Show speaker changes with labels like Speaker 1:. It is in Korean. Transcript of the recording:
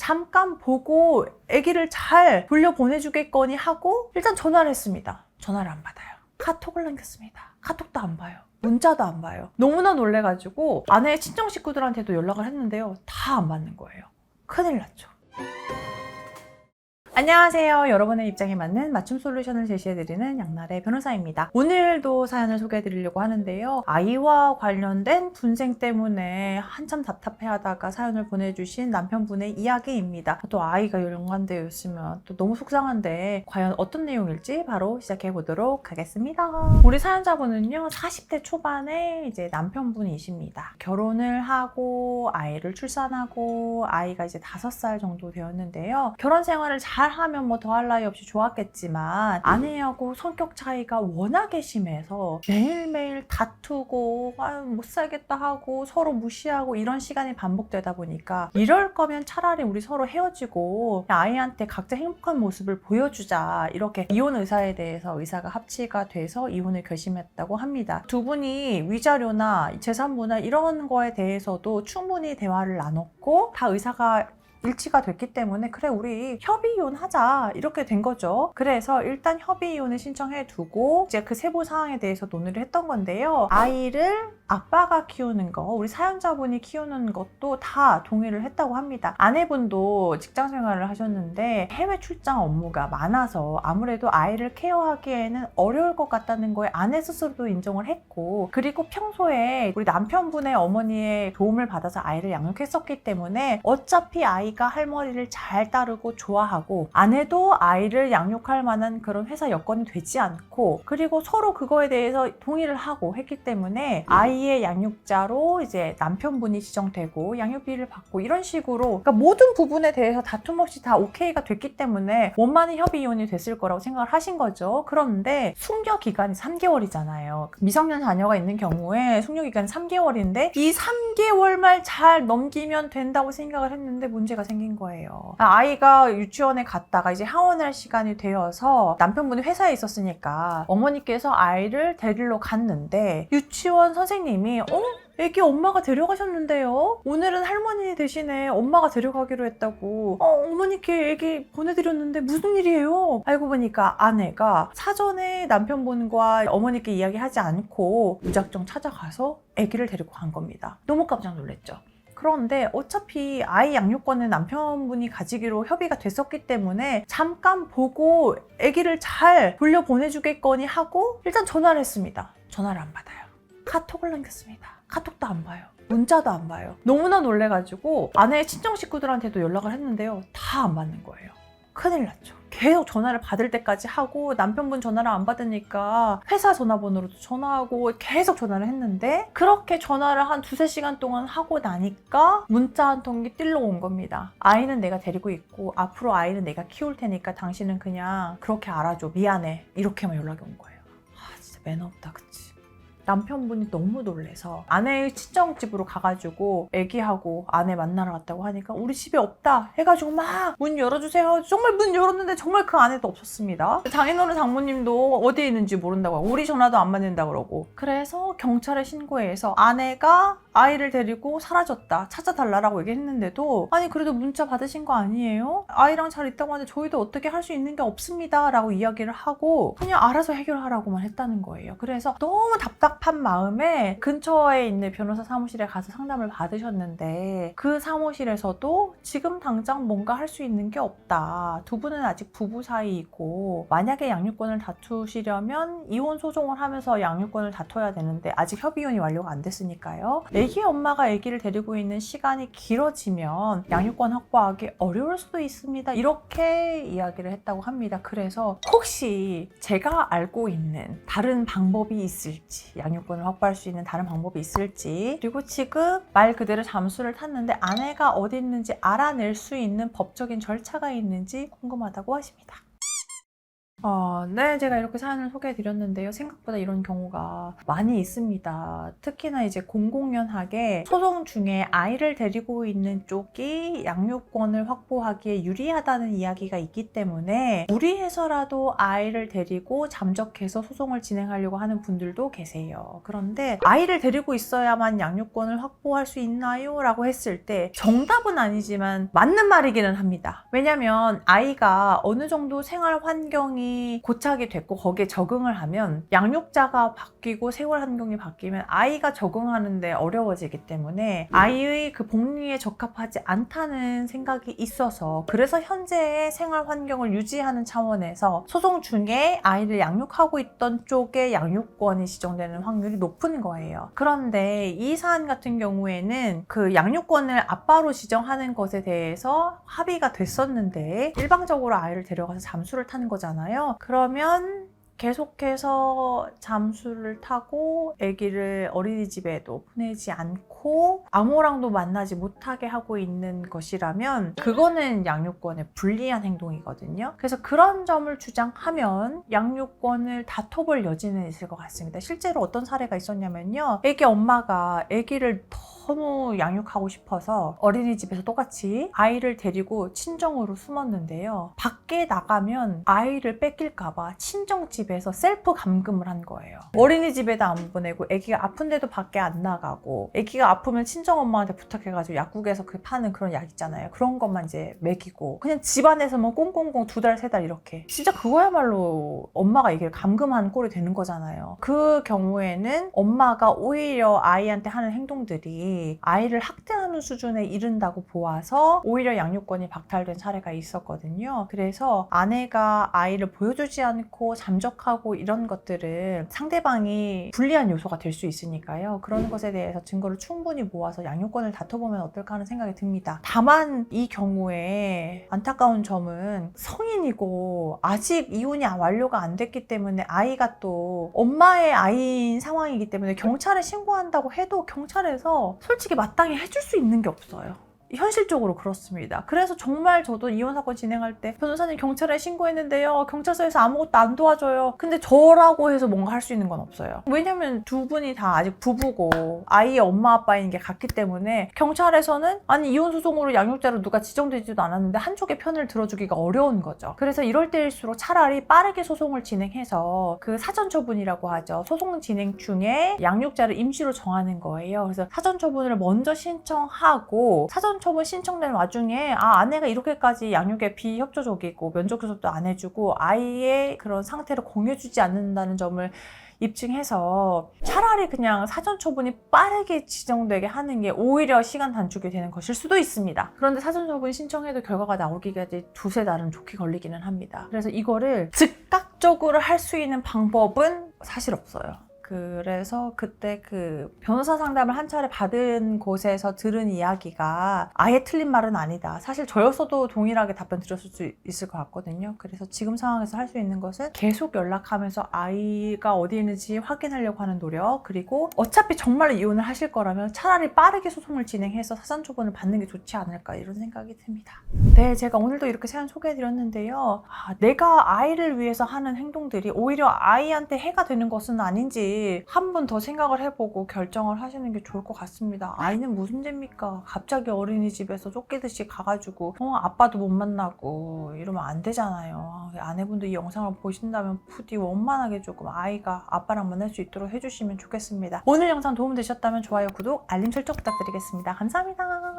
Speaker 1: 잠깐 보고 아기를 잘 돌려보내주겠거니 하고 일단 전화를 했습니다. 전화를 안 받아요. 카톡을 남겼습니다. 카톡도 안 봐요. 문자도 안 봐요. 너무나 놀래가지고 아내의 친정 식구들한테도 연락을 했는데요. 다 안 받는 거예요. 큰일 났죠. 안녕하세요. 여러분의 입장에 맞는 맞춤 솔루션을 제시해드리는 양날의 변호사입니다. 오늘도 사연을 소개해드리려고 하는데요. 아이와 관련된 분생 때문에 한참 답답해하다가 사연을 보내주신 남편분의 이야기입니다. 또 아이가 연관되어 있으면 또 너무 속상한데 과연 어떤 내용일지 바로 시작해보도록 하겠습니다. 우리 사연자분은요, 40대 초반에 이제 남편분이십니다. 결혼을 하고 아이를 출산하고 아이가 이제 5살 정도 되었는데요. 결혼 생활을 잘 하면 뭐 더할 나위 없이 좋았겠지만 아내하고 성격 차이가 워낙에 심해서 매일매일 다투고 못 살겠다 하고 서로 무시하고 이런 시간이 반복되다 보니까 이럴 거면 차라리 우리 서로 헤어지고 아이한테 각자 행복한 모습을 보여주자, 이렇게 이혼 의사에 대해서 의사가 합치가 돼서 이혼을 결심했다고 합니다. 두 분이 위자료나 재산분할 이런 거에 대해서도 충분히 대화를 나눴고 다 의사가 일치가 됐기 때문에 그래 우리 협의 이혼하자 이렇게 된 거죠. 그래서 일단 협의 이혼을 신청해 두고 이제 그 세부 사항에 대해서 논의를 했던 건데요. 아이를 아빠가 키우는 거, 우리 사연자분이 키우는 것도 다 동의를 했다고 합니다. 아내분도 직장 생활을 하셨는데 해외 출장 업무가 많아서 아무래도 아이를 케어하기에는 어려울 것 같다는 거에 아내 스스로도 인정을 했고, 그리고 평소에 우리 남편분의 어머니의 도움을 받아서 아이를 양육했었기 때문에 어차피 아이가 할머니를 잘 따르고 좋아하고 아내도 아이를 양육할 만한 그런 회사 여건이 되지 않고, 그리고 서로 그거에 대해서 동의를 하고 했기 때문에 아이의 양육자로 이제 남편분이 지정되고 양육비를 받고 이런 식으로, 그러니까 모든 부분에 대해서 다툼 없이 다 오케이가 됐기 때문에 원만한 협의 이혼이 됐을 거라고 생각을 하신 거죠. 그런데 숙려 기간이 3개월이잖아요. 미성년 자녀가 있는 경우에 숙려 기간이 3개월인데 이 3개월만 잘 넘기면 된다고 생각을 했는데 문제가 생긴 거예요. 아이가 유치원에 갔다가 이제 하원할 시간이 되어서 남편분이 회사에 있었으니까 어머니께서 아이를 데리러 갔는데 유치원 선생님이 애기 엄마가 데려가셨는데요? 오늘은 할머니 대신에 엄마가 데려가기로 했다고. 어머니께 애기 보내드렸는데 무슨 일이에요? 알고 보니까 아내가 사전에 남편분과 어머니께 이야기하지 않고 무작정 찾아가서 애기를 데리고 간 겁니다. 너무 깜짝 놀랐죠. 그런데 어차피 아이 양육권은 남편분이 가지기로 협의가 됐었기 때문에 잠깐 보고 아기를 잘 돌려보내주겠거니 하고 일단 전화를 했습니다. 전화를 안 받아요. 카톡을 남겼습니다. 카톡도 안 봐요. 문자도 안 봐요. 너무나 놀래가지고 아내의 친정 식구들한테도 연락을 했는데요. 다 안 받는 거예요. 큰일 났죠. 계속 전화를 받을 때까지 하고 남편분 전화를 안 받으니까 회사 전화번호로도 전화하고 계속 전화를 했는데, 그렇게 전화를 한 2-3시간 동안 하고 나니까 문자 한 통이 뜰러 온 겁니다. 아이는 내가 데리고 있고 앞으로 아이는 내가 키울 테니까 당신은 그냥 그렇게 알아줘. 미안해. 이렇게만 연락이 온 거예요. 진짜 매너 없다, 그치? 남편분이 너무 놀래서 아내의 친정집으로 가가지고 애기하고 아내 만나러 갔다고 하니까 우리 집에 없다 해가지고 막 문 열어주세요. 정말 문 열었는데 정말 그 안에도 없었습니다. 장인어른 장모님도 어디에 있는지 모른다고 하고 우리 전화도 안 받는다 그러고, 그래서 경찰에 신고해서 아내가 아이를 데리고 사라졌다, 찾아달라고 얘기했는데도 아니 그래도 문자 받으신 거 아니에요? 아이랑 잘 있다고 하는데 저희도 어떻게 할 수 있는 게 없습니다 라고 이야기를 하고 그냥 알아서 해결하라고만 했다는 거예요. 그래서 너무 답답한 마음에 근처에 있는 변호사 사무실에 가서 상담을 받으셨는데 그 사무실에서도 지금 당장 뭔가 할 수 있는 게 없다. 두 분은 아직 부부 사이이고 만약에 양육권을 다투시려면 이혼 소송을 하면서 양육권을 다퉈야 되는데 아직 협의혼이 완료가 안 됐으니까요. 애기 엄마가 애기를 데리고 있는 시간이 길어지면 양육권 확보하기 어려울 수도 있습니다. 이렇게 이야기를 했다고 합니다. 그래서 혹시 제가 알고 있는 다른 방법이 있을지, 양육권을 확보할 수 있는 다른 방법이 있을지, 그리고 지금 말 그대로 잠수를 탔는데 아내가 어디 있는지 알아낼 수 있는 법적인 절차가 있는지 궁금하다고 하십니다. 네, 제가 이렇게 사연을 소개해드렸는데요. 생각보다 이런 경우가 많이 있습니다. 특히나 이제 공공연하게 소송 중에 아이를 데리고 있는 쪽이 양육권을 확보하기에 유리하다는 이야기가 있기 때문에 무리해서라도 아이를 데리고 잠적해서 소송을 진행하려고 하는 분들도 계세요. 그런데 아이를 데리고 있어야만 양육권을 확보할 수 있나요? 라고 했을 때 정답은 아니지만 맞는 말이기는 합니다. 왜냐면 아이가 어느 정도 생활 환경이 고착이 됐고 거기에 적응을 하면 양육자가 바뀌고 생활 환경이 바뀌면 아이가 적응하는데 어려워지기 때문에 아이의 그 복리에 적합하지 않다는 생각이 있어서 그래서 현재의 생활 환경을 유지하는 차원에서 소송 중에 아이를 양육하고 있던 쪽에 양육권이 지정되는 확률이 높은 거예요. 그런데 이 사안 같은 경우에는 그 양육권을 아빠로 지정하는 것에 대해서 합의가 됐었는데 일방적으로 아이를 데려가서 잠수를 타는 거잖아요. 그러면 계속해서 잠수를 타고 아기를 어린이집에도 보내지 않고 아무랑도 만나지 못하게 하고 있는 것이라면 그거는 양육권에 불리한 행동이거든요. 그래서 그런 점을 주장하면 양육권을 다퉈볼 여지는 있을 것 같습니다. 실제로 어떤 사례가 있었냐면요. 아기 엄마가 아기를 너무 양육하고 싶어서 어린이집에서 똑같이 아이를 데리고 친정으로 숨었는데요. 밖에 나가면 아이를 뺏길까봐 친정집에서 셀프 감금을 한 거예요. 어린이집에도 안 보내고 아기가 아픈데도 밖에 안 나가고 아기가 아프면 친정엄마한테 부탁해가지고 약국에서 그 파는 그런 약 있잖아요. 그런 것만 이제 먹이고 그냥 집안에서만 꽁꽁꽁 2달, 3달 이렇게 진짜 그거야말로 엄마가 아기를 감금한 꼴이 되는 거잖아요. 그 경우에는 엄마가 오히려 아이한테 하는 행동들이 아이를 학대하는 수준에 이른다고 보아서 오히려 양육권이 박탈된 사례가 있었거든요. 그래서 아내가 아이를 보여주지 않고 잠적하고 이런 것들은 상대방이 불리한 요소가 될 수 있으니까요. 그런 것에 대해서 증거를 충분히 모아서 양육권을 다퉈보면 어떨까 하는 생각이 듭니다. 다만 이 경우에 안타까운 점은 성인이고 아직 이혼이 완료가 안 됐기 때문에 아이가 또 엄마의 아이인 상황이기 때문에 경찰에 신고한다고 해도 경찰에서 솔직히 마땅히 해줄 수 있는 게 없어요. 현실적으로 그렇습니다. 그래서 정말 저도 이혼 사건 진행할 때 변호사님 경찰에 신고했는데요. 경찰서에서 아무것도 안 도와줘요. 근데 저라고 해서 뭔가 할 수 있는 건 없어요. 왜냐면 두 분이 다 아직 부부고 아이의 엄마 아빠인 게 같기 때문에 경찰에서는 아니 이혼 소송으로 양육자로 누가 지정되지도 않았는데 한쪽의 편을 들어주기가 어려운 거죠. 그래서 이럴 때일수록 차라리 빠르게 소송을 진행해서 그 사전 처분이라고 하죠. 소송 진행 중에 양육자를 임시로 정하는 거예요. 그래서 사전 처분을 먼저 신청하고 사전 처분 신청된 와중에 아내가 이렇게까지 양육에 비협조적이고 면접 교섭도 안 해주고 아이의 그런 상태를 공유해주지 않는다는 점을 입증해서 차라리 그냥 사전 처분이 빠르게 지정되게 하는 게 오히려 시간 단축이 되는 것일 수도 있습니다. 그런데 사전 처분 신청해도 결과가 나오기까지 2-3달은 좋게 걸리기는 합니다. 그래서 이거를 즉각적으로 할 수 있는 방법은 사실 없어요. 그래서 그때 그 변호사 상담을 한 차례 받은 곳에서 들은 이야기가 아예 틀린 말은 아니다. 사실 저였어도 동일하게 답변 드렸을 수 있을 것 같거든요. 그래서 지금 상황에서 할 수 있는 것은 계속 연락하면서 아이가 어디 있는지 확인하려고 하는 노력, 그리고 어차피 정말 이혼을 하실 거라면 차라리 빠르게 소송을 진행해서 사전 처분을 받는 게 좋지 않을까 이런 생각이 듭니다. 네, 제가 오늘도 이렇게 사연 소개해드렸는데요. 내가 아이를 위해서 하는 행동들이 오히려 아이한테 해가 되는 것은 아닌지 한 번 더 생각을 해보고 결정을 하시는 게 좋을 것 같습니다. 아이는 무슨 죄입니까? 갑자기 어린이집에서 쫓기듯이 가가지고 아빠도 못 만나고 이러면 안 되잖아요. 아내분도 이 영상을 보신다면 부디 원만하게 조금 아이가 아빠랑 만날 수 있도록 해주시면 좋겠습니다. 오늘 영상 도움되셨다면 좋아요, 구독, 알림 설정 부탁드리겠습니다. 감사합니다.